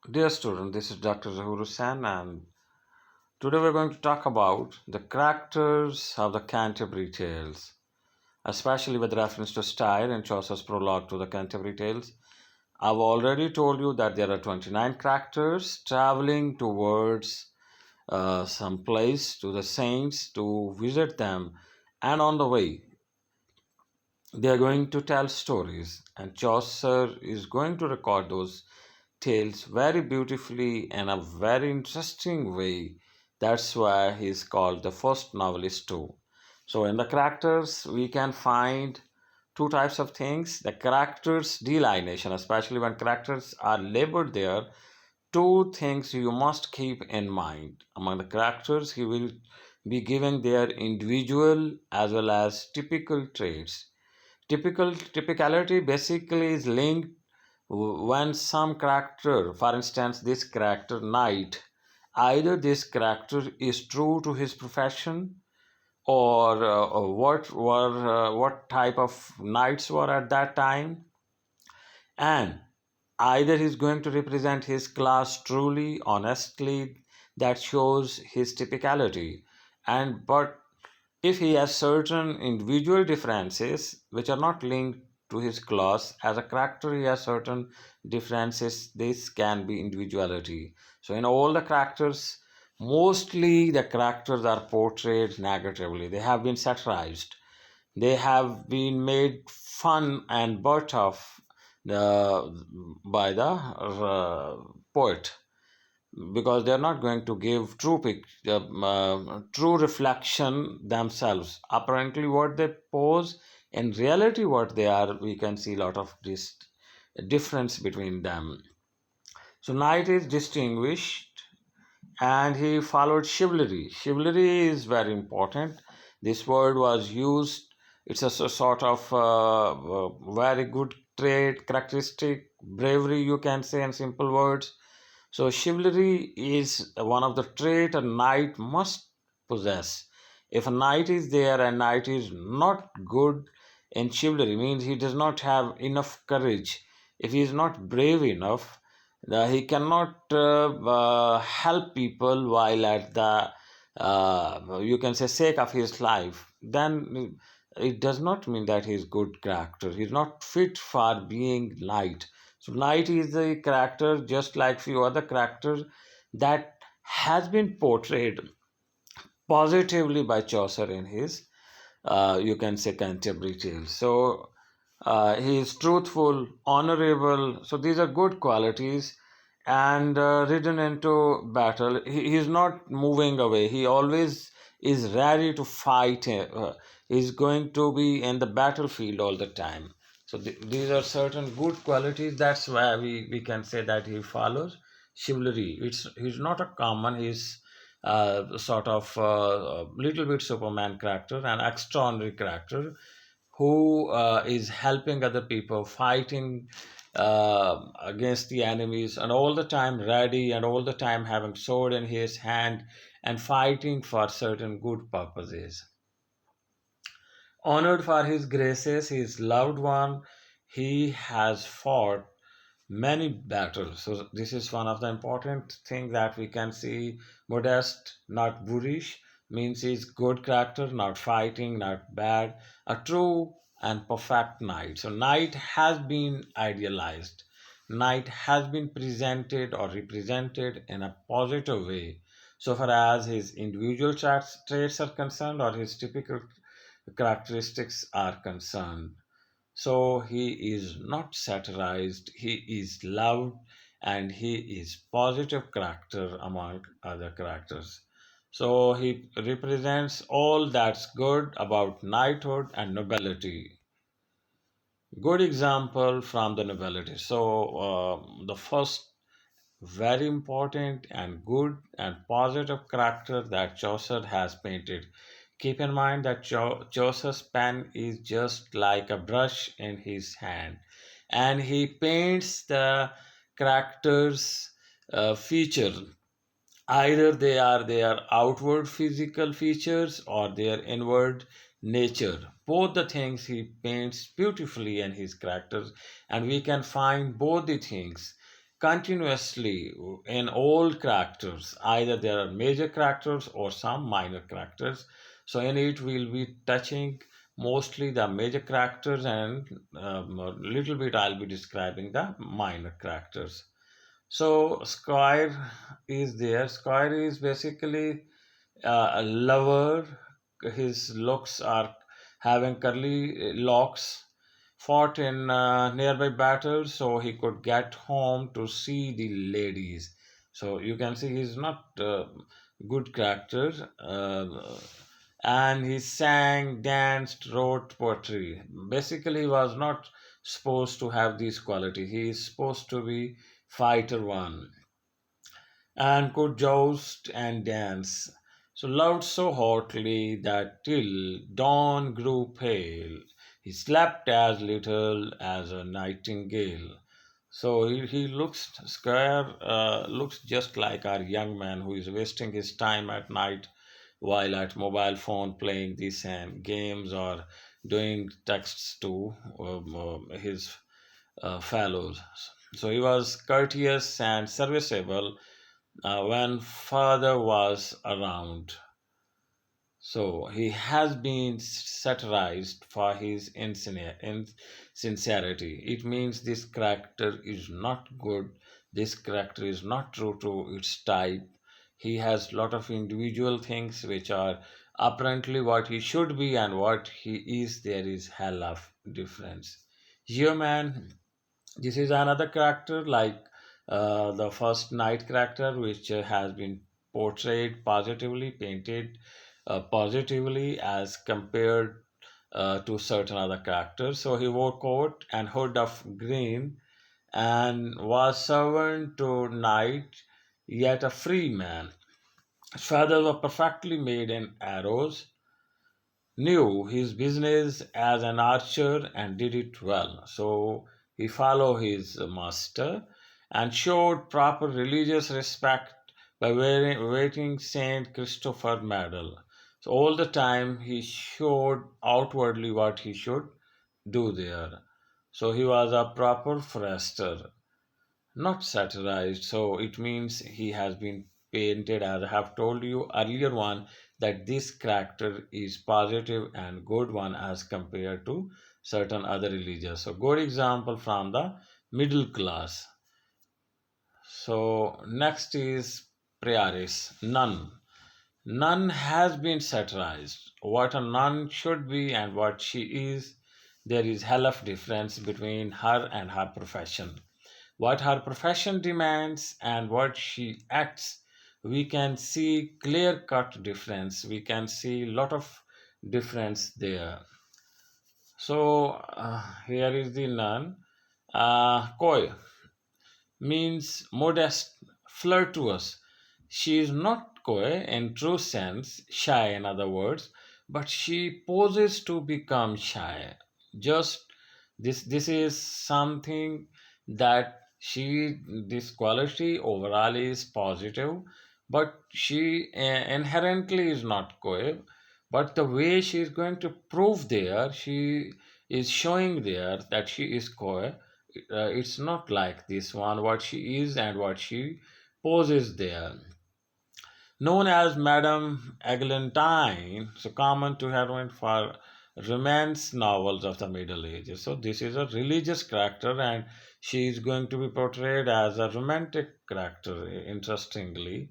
Dear student, this is Dr. Zahur Hussain, and today we're going to talk about the characters of the Canterbury Tales, especially with reference to style in Chaucer's prologue to the Canterbury Tales. I've already told you that there are 29 characters traveling towards some place to the saints to visit them, and on the way, they are going to tell stories, and Chaucer is going to record those tales very beautifully in a very interesting way. That's why he's called the first novelist too. So in the characters, we can find two types of things. The characters delineation, especially when characters are labeled there, two things you must keep in mind. Among the characters, he will be giving their individual as well as typical traits. Typicality basically is linked when some character, for instance, this character Knight, either this character is true to his profession or what type of knights were at that time, and either he's going to represent his class truly, honestly, that shows his typicality, and but if he has certain individual differences which are not linked to his class, as a character, he has certain differences. This can be individuality. So, in all the characters, mostly the characters are portrayed negatively. They have been satirized. They have been made fun and butt of by the poet, because they are not going to give true reflection themselves. Apparently, what they pose, in reality, what they are, we can see a lot of this difference between them. So, Knight is distinguished, and he followed chivalry. Chivalry is very important. This word was used. It's a sort of very good trait, characteristic, bravery, you can say in simple words. So chivalry is one of the trait a knight must possess. If a knight is there and knight is not good in chivalry, means he does not have enough courage. If he is not brave enough, he cannot help people while at the you can say sake of his life. Then it does not mean that he is good character. He is not fit for being knight. So Knight is a character just like few other characters that has been portrayed positively by Chaucer in his you can say Canterbury Tales. So he is truthful, honorable. So these are good qualities. And ridden into battle, he is not moving away. He always is ready to fight. He's going to be in the battlefield all the time. So these are certain good qualities. That's why we can say that he follows chivalry. He's not a common. He's sort of little bit Superman character, an extraordinary character who is helping other people, fighting against the enemies, and all the time ready, and all the time having sword in his hand and fighting for certain good purposes. Honored for his graces, his loved one, he has fought many battles. So this is one of the important things that we can see. Modest, not boorish, means he's good character, not fighting, not bad. A true and perfect knight. So knight has been idealized. Knight has been presented or represented in a positive way, so far as his individual traits are concerned or his typical characteristics are concerned. So he is not satirized, he is loved, and he is positive character among other characters. So he represents all that's good about knighthood and nobility. Good example from the nobility. So the first very important and good and positive character that Chaucer has painted. Keep in mind that Chaucer's pen is just like a brush in his hand, and he paints the characters' feature. Either they are their outward physical features or their inward nature. Both the things he paints beautifully in his characters, and we can find both the things continuously in all characters. Either there are major characters or some minor characters. So in it we'll be touching mostly the major characters, and a little bit I'll be describing the minor characters. So Squire is there. Squire is basically a lover. His locks are having curly locks. Fought in nearby battles so he could get home to see the ladies. So you can see he's not good character. And he sang, danced, wrote poetry. Basically, he was not supposed to have this quality. He is supposed to be fighter one and could joust and dance. So loved so hotly that till dawn grew pale, he slept as little as a nightingale. So he looks square, looks just like our young man who is wasting his time at night while at mobile phone playing these games or doing texts to his fellows. So he was courteous and serviceable when father was around. So he has been satirized for his insincerity. It means this character is not good. This character is not true to its type. He has lot of individual things which are apparently what he should be and what he is. There is hell of difference. Here, man, this is another character like the first knight character, which has been portrayed positively, painted positively as compared to certain other characters. So he wore coat and hood of green and was servant to knight, yet a free man. His feathers were perfectly made in arrows, knew his business as an archer and did it well. So he followed his master and showed proper religious respect by wearing Saint Christopher medal. So all the time he showed outwardly what he should do there. So he was a proper forester, not satirized. So it means he has been painted, as I have told you earlier one, that this character is positive and good one as compared to certain other religions. So good example from the middle class. So next is Priaris, nun. Nun has been satirized. What a nun should be and what she is, there is hell of difference between her and her profession. What her profession demands and what she acts, we can see clear cut difference. We can see lot of difference there. So here is the nun. Koi means modest, flirtuous. She is not coy in true sense, shy in other words, but she poses to become shy. Just this is something that she this quality overall is positive, but she inherently is not coy. But the way she is going to prove there, she is showing there that she is coy. It's not like this one, what she is and what she poses there. Known as Madame Eglantine, so common to heroine for romance novels of the Middle Ages. So this is a religious character, and she is going to be portrayed as a romantic character, interestingly.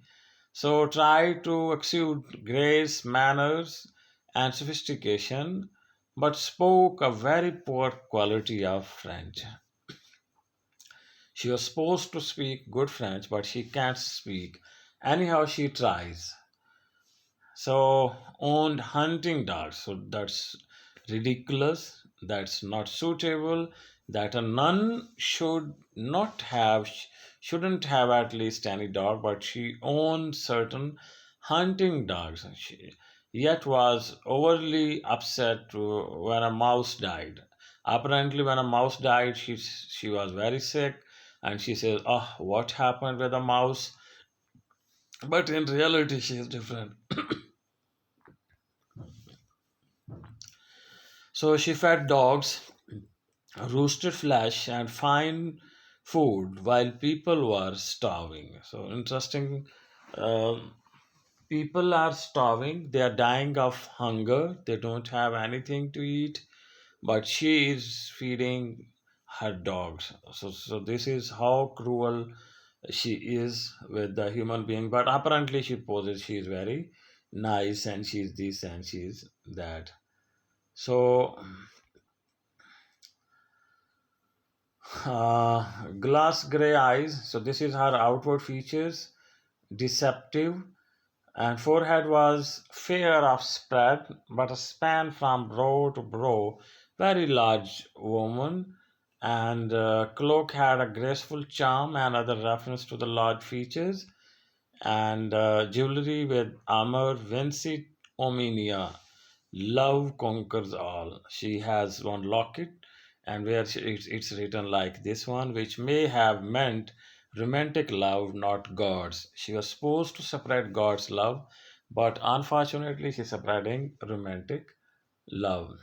So try to exude grace, manners, and sophistication, but spoke a very poor quality of French. She was supposed to speak good French, but she can't speak. Anyhow, she tries. So, owned hunting dogs. So, that's ridiculous. That's not suitable. That a nun should not have, shouldn't have at least any dog, but she owned certain hunting dogs. She yet was overly upset when a mouse died. Apparently, when a mouse died, she was very sick, and she says, "Oh, what happened with the mouse?" But in reality, she is different. So she fed dogs roasted flesh and fine food while people were starving. So interesting. Um People are starving. They are dying of hunger. They don't have anything to eat, but she is feeding her dogs. So this is how cruel she is with the human being. But apparently, she poses she is very nice and she's this and she's that. So, glass gray eyes. So this is her outward features, deceptive, and forehead was fair of spread, but a span from brow to brow, very large woman, and cloak had a graceful charm and other reference to the large features, and jewelry with armor vincit omnia. Love conquers all. She has one locket, and it's written like this one, which may have meant romantic love, not God's. She was supposed to separate God's love, but unfortunately, she's separating romantic love.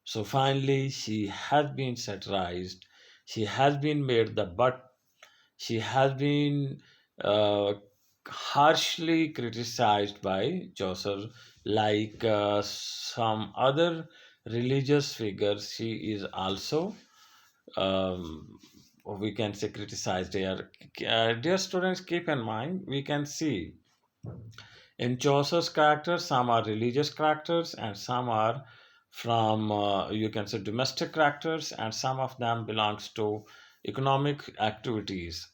So finally, she has been satirized. She has been made the butt. She has been uh, harshly criticized by Chaucer, like some other religious figures. She is also, we can say, criticized here. Dear students, keep in mind, we can see in Chaucer's characters, some are religious characters and some are from, you can say, domestic characters, and some of them belongs to economic activities,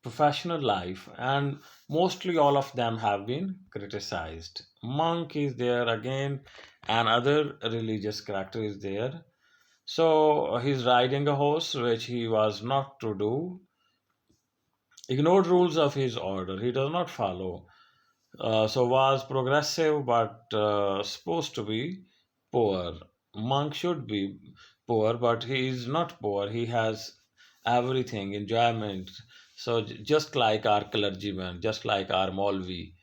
professional life, and mostly all of them have been criticized. Monk is there again, and other religious character is there. So he's riding a horse, which he was not to do, ignored rules of his order, he does not follow. So was progressive but supposed to be poor. Monk should be poor, but he is not poor. He has everything, enjoyment. So just like our clergymen, just like our Maulvi,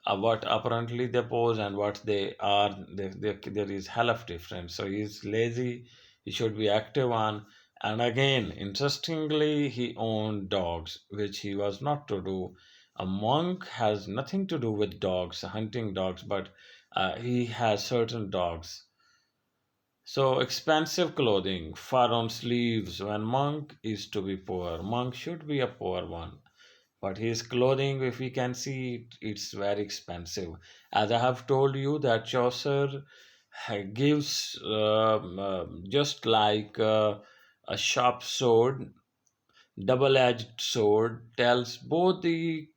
what apparently they pose and what they are, there is hell of difference. So he's lazy. He should be active on. And again, interestingly, he owned dogs, which he was not to do. A monk has nothing to do with dogs, hunting dogs, but he has certain dogs. So expensive clothing, fur on sleeves. When monk is to be poor, monk should be a poor one. But his clothing, if we can see, it's very expensive. As I have told you, that Chaucer gives just like a sharp sword, double-edged sword, tells both the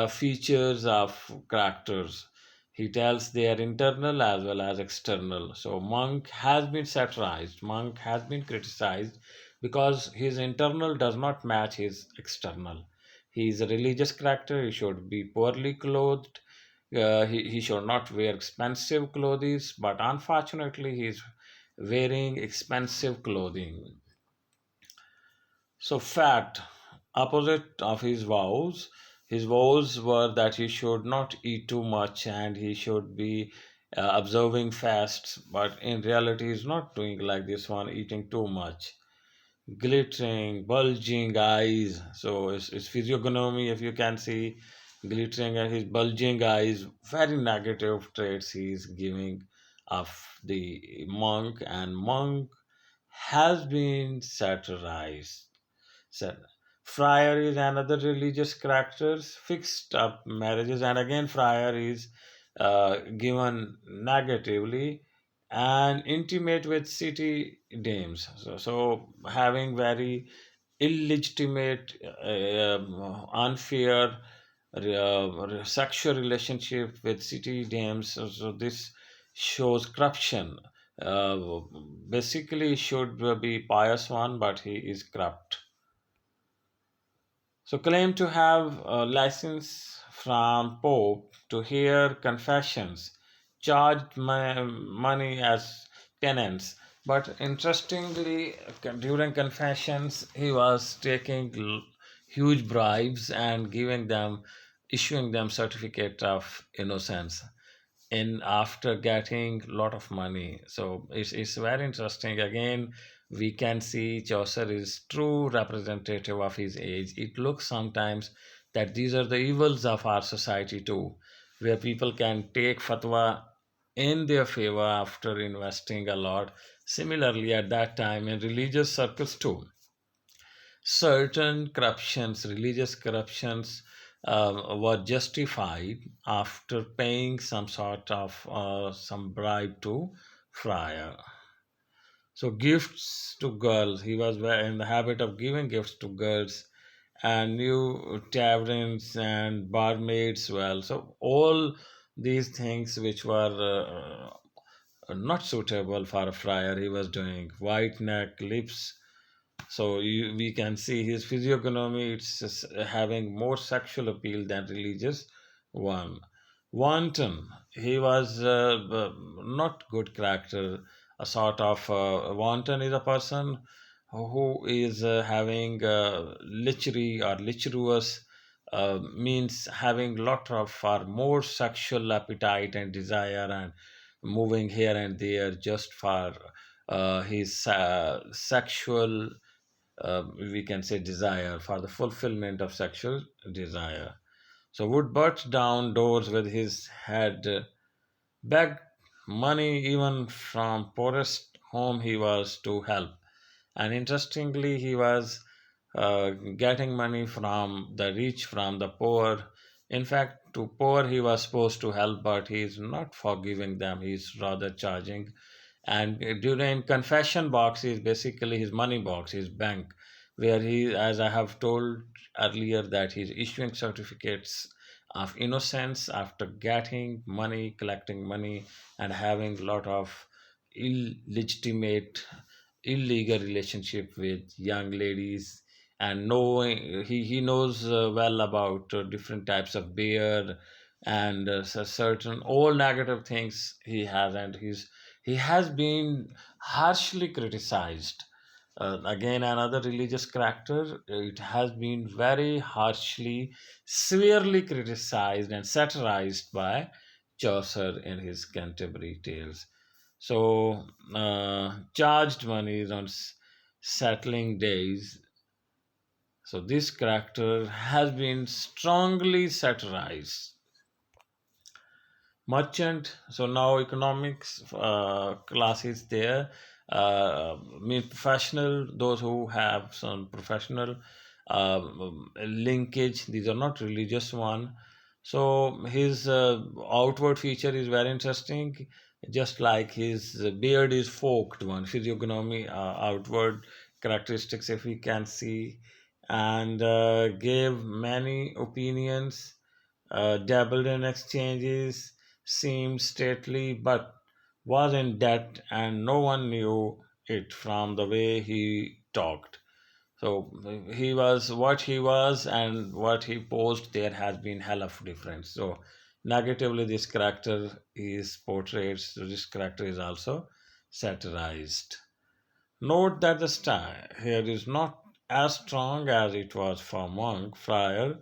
features of characters. He tells their internal as well as external. So Monk has been satirized, Monk has been criticized because his internal does not match his external. He is a religious character. He should be poorly clothed. He should not wear expensive clothes, but unfortunately, he is wearing expensive clothing. So, fat, opposite of his vows. His vows were that he should not eat too much and he should be observing fasts, but in reality, he's not doing like this one, eating too much. Glittering, bulging eyes. So, his physiognomy, if you can see, glittering and his bulging eyes, very negative traits he is giving of the monk, and monk has been satirized. So, friar is another religious characters, fixed up marriages, and again friar is given negatively and intimate with city dames. So having very illegitimate, unfair sexual relationship with city dames. So this shows corruption. Basically, should be pious one, but he is corrupt. So claim to have a license from Pope to hear confessions, charged money as penance. But interestingly, during confessions, he was taking huge bribes and giving them, issuing them certificate of innocence in after getting a lot of money. So it's very interesting. Again, We can see Chaucer is true representative of his age. It looks sometimes that these are the evils of our society too, where people can take fatwa in their favor after investing a lot. Similarly, at that time in religious circles too, certain corruptions, religious corruptions, were justified after paying some sort of some bribe to friar. So gifts to girls, he was in the habit of giving gifts to girls, and new taverns and barmaids. Well, so all these things which were not suitable for a friar, he was doing. White neck, lips, so we can see his physiognomy, it's just having more sexual appeal than religious one. Wanton, he was not good character. A sort of wanton is a person who is having lechery or lecherous, means having lot of far more sexual appetite and desire and moving here and there just for his sexual, we can say, desire, for the fulfillment of sexual desire. So would butt down doors with his head, beg money even from poorest home he was to help. And interestingly, he was getting money from the rich, from the poor. In fact, to poor he was supposed to help, but he is not forgiving them. He is rather charging. And during confession box is basically his money box, his bank, where he, as I have told earlier, that he's issuing certificates of innocence after getting money, collecting money, and having a lot of illegitimate, illegal relationship with young ladies. And knowing, he knows well about different types of beer and certain all negative things he has, and he has been harshly criticized. Again, another religious character, it has been very harshly, severely criticized and satirized by Chaucer in his Canterbury Tales. So, charged monies on settling days. So, this character has been strongly satirized. Merchant, so now economics class is there. Mean professional, those who have some professional linkage, these are not religious one. So his outward feature is very interesting, just like his beard is forked one, physiognomy, outward characteristics, if we can see. And gave many opinions, dabbled in exchanges, seemed stately, but was in debt, and no one knew it from the way he talked. So he was what he was, and what he posed, there has been hell of difference. So negatively, this character is portrayed, so this character is also satirized. Note that the style here is not as strong as it was for monk, friar,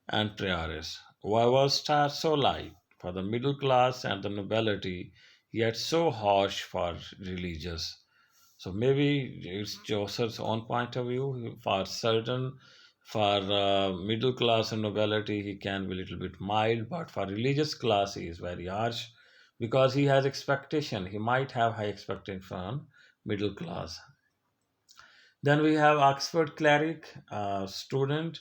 and priores. Why was style so light for the middle class and the nobility, yet so harsh for religious? So maybe it's Chaucer's own point of view. For certain, for middle class and nobility, he can be a little bit mild, but for religious class, he is very harsh because he has expectation. He might have high expectation from middle class. Then we have Oxford cleric, student,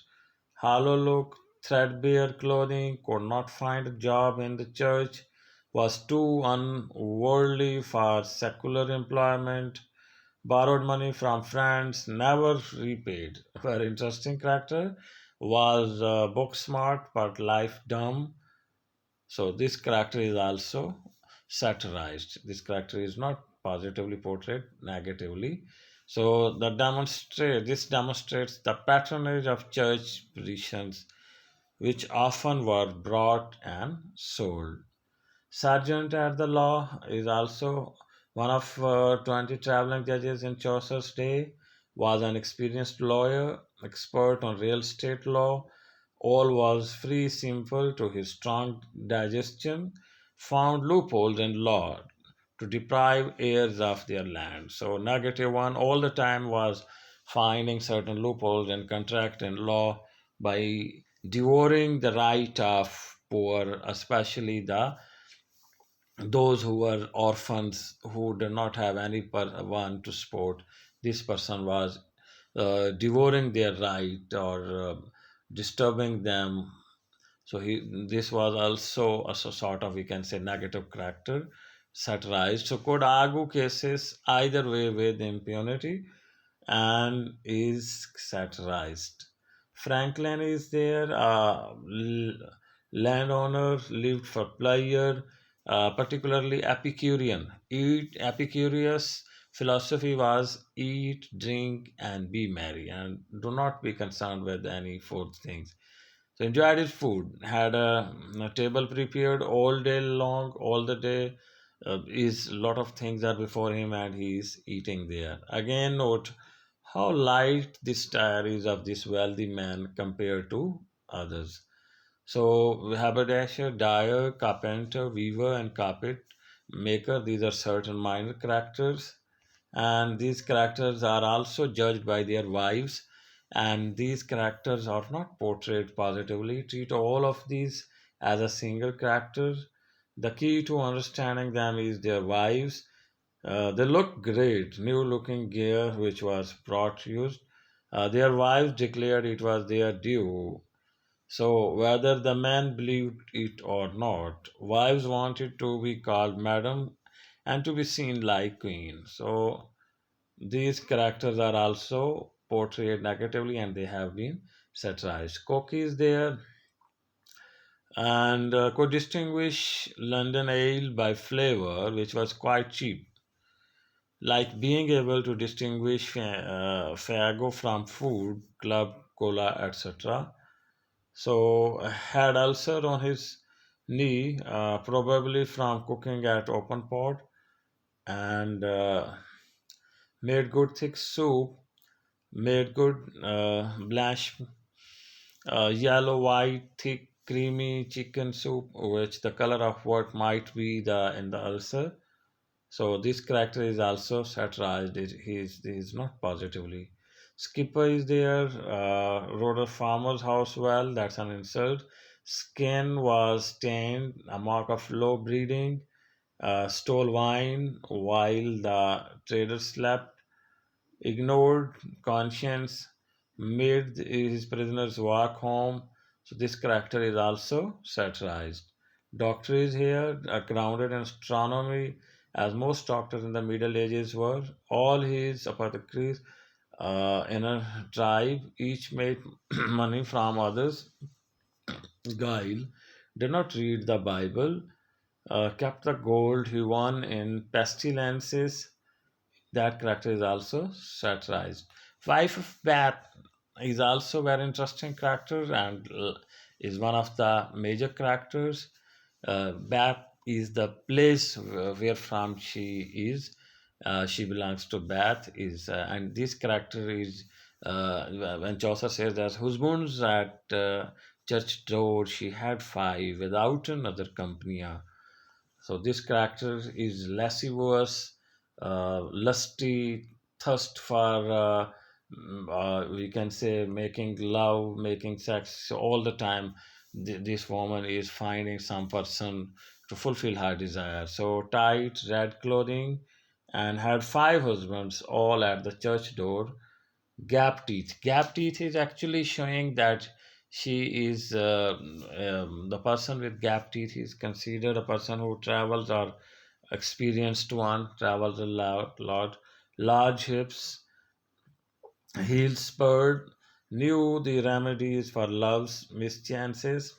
hollow look, threadbare clothing, could not find a job in the church, was too unworldly for secular employment, borrowed money from friends, never repaid. Very interesting character. Was book smart but life dumb. So this character is also satirized. This character is not positively portrayed, negatively. So this demonstrates the patronage of church positions, which often were bought and sold. Sergeant at the law is also one of 20 traveling judges in Chaucer's day, was an experienced lawyer, expert on real estate law. All was free, simple to his strong digestion, found loopholes in law to deprive heirs of their land. So, negative one all the time was finding certain loopholes in contract and law by devouring the right of poor, especially the those who were orphans who did not have one to support. This person was devouring their right or disturbing them. So this was also a sort of, we can say, negative character satirized. So could argue cases either way with impunity and is satirized. Franklin is there, landowner, lived for pleasure, particularly Epicurean. Epicurus philosophy was eat, drink, and be merry, and do not be concerned with any food things. So enjoyed his food, had a table prepared all day long, all the day. Is lot of things are before him, and he is eating there. Again, note how light this tire is of this wealthy man compared to others. So haberdasher, dyer, carpenter, weaver, and carpet maker, these are certain minor characters, and these characters are also judged by their wives, and these characters are not portrayed positively. Treat all of these as a single character. The key to understanding them is their wives. They look great, new looking gear which was brought used. Their wives declared it was their due. So, whether the man believed it or not, wives wanted to be called madam and to be seen like queen. So, these characters are also portrayed negatively and they have been satirized. Coke is there and could distinguish London ale by flavor, which was quite cheap, like being able to distinguish Fago from food, club, cola, etc. So, had ulcer on his knee, probably from cooking at open pot, and made good thick soup, made good blanch, yellow, white, thick, creamy chicken soup, which the color of what might be the in the ulcer. So this character is also satirized. He is not positively. Skipper is there. Rode a farmer's house well. That's an insult. Skin was stained, a mark of low breeding. Stole wine while the trader slept. Ignored conscience. Made his prisoners walk home. So this character is also satirized. Doctor is here, grounded in astronomy, as most doctors in the Middle Ages were. All his apothecaries in a tribe, each made money from others. Guile did not read the Bible, kept the gold he won in pestilences. That character is also satirized. Wife of Bath is also very interesting character and is one of the major characters. Bath is the place where from she is. She belongs to Bath is and this character is when Chaucer says that husbands at church door she had five without another company. So this character is lascivious, lusty, thirst for, we can say, making love, making sex. So all the time. This woman is finding some person to fulfill her desire. So tight red clothing, and had five husbands, all at the church door. Gap teeth. Gap teeth is actually showing that she is the person with gap teeth is considered a person who travels or experienced one, travels a lot. Large hips, heels spurred, knew the remedies for love's mischances.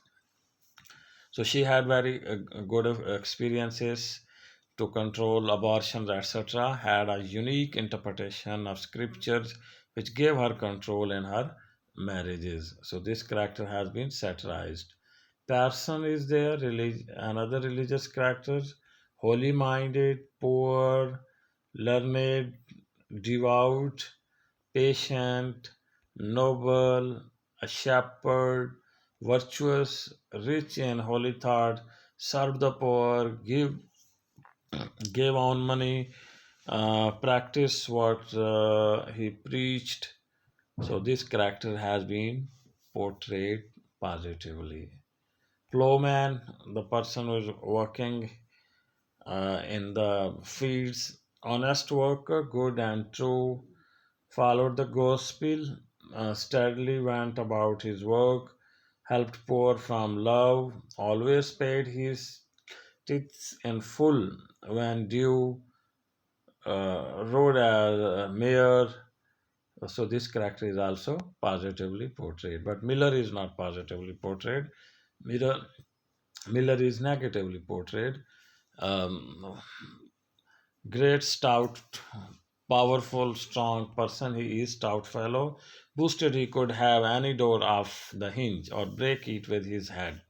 So she had very good experiences to control abortions, etc., had a unique interpretation of scriptures which gave her control in her marriages. So this character has been satirized. Person is there, another religious character, holy minded, poor, learned, devout, patient, noble, a shepherd, virtuous, rich in holy thought, serve the poor, give gave on money, practiced what he preached. So this character has been portrayed positively. Plowman, the person who is working in the fields, honest worker, good and true, followed the gospel, steadily went about his work, helped poor from love, always paid his tithes in full when due, rode as a mayor. So this character is also positively portrayed, but Miller is not positively portrayed. Miller, Miller is negatively portrayed. Um, Great, stout, powerful, strong person. He is stout fellow. Boosted, he could have any door off the hinge or break it with his head.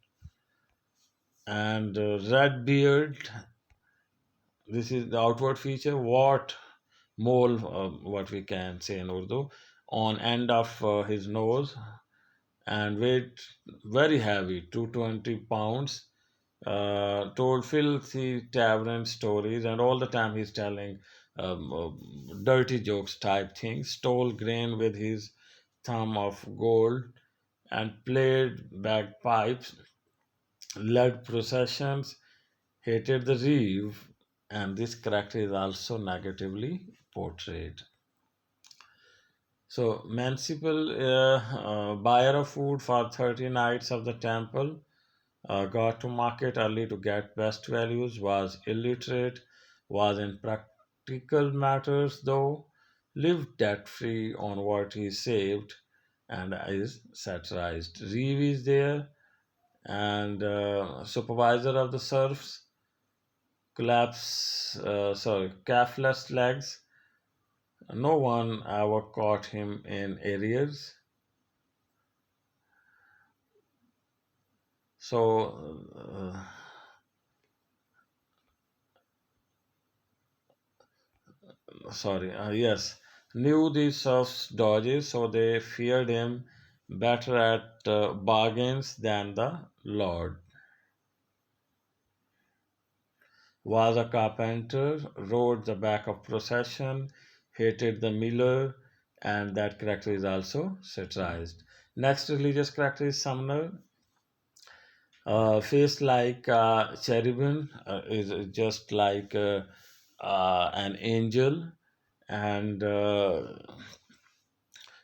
And red beard. This is the outward feature. What mole, what we can say in Urdu, on end of his nose, and weight very heavy, 220 pounds. Told filthy tavern stories, and all the time he's telling dirty jokes type things. Stole grain with his thumb of gold, and played bagpipes, led processions, hated the reeve, and this character is also negatively portrayed. So, Mancipal, buyer of food for 30 nights of the temple, got to market early to get best values, was illiterate, was in practical matters though, lived debt free on what he saved, and is satirized. Reeve is there, and supervisor of the serfs, calfless legs. No one ever caught him in arrears. So, yes, knew the serfs' dodges, so they feared him, better at bargains than the Lord. Was a carpenter, rode the back of procession, hated the miller, and that character is also satirized. Next religious character is Sumner. Face like cherubim, is just like an angel, and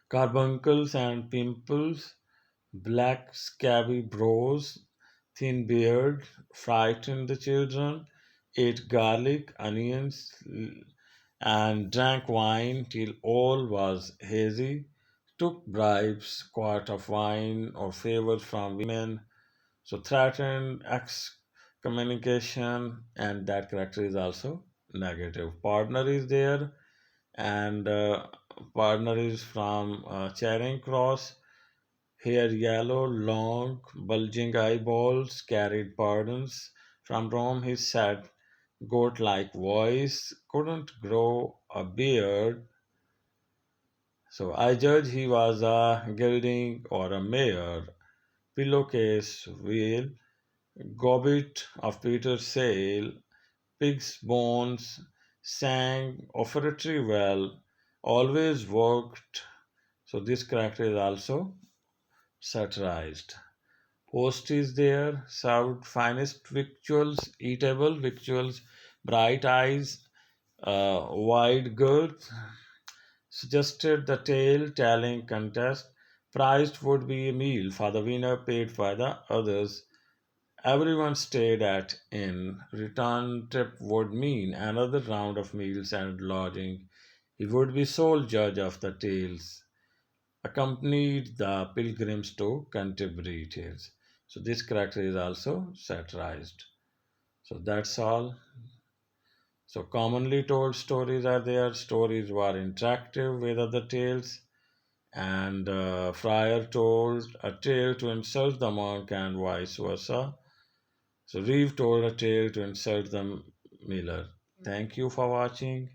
carbuncles and pimples, black scabby brows, thin beard, frightened the children, ate garlic, onions, and drank wine till all was hazy, took bribes, quart of wine or favors from women, so threatened excommunication, and that character is also negative. Partner is there, and partner is from Charing Cross. Hair yellow, long, bulging eyeballs, carried pardons. From Rome, he said, goat like voice, couldn't grow a beard. So I judge he was a gelding or a mare. Pillowcase wheel, gobbet of Peter's sail, pig's bones, sang offertory well, always worked. So this character is also satirized. Host is there, served finest victuals, eatable victuals, bright eyes, wide girth, suggested the tale telling contest. Prized would be a meal for the winner, paid by the others. Everyone stayed at inn. Return trip would mean another round of meals and lodging. He would be sole judge of the tales, accompanied the pilgrims to Canterbury tales. So this character is also satirized. So that's all. So commonly told stories are there. Stories were interactive with other tales, and Friar told a tale to insult the monk and vice versa. So Reeve told a tale to insult the miller. Thank you for watching.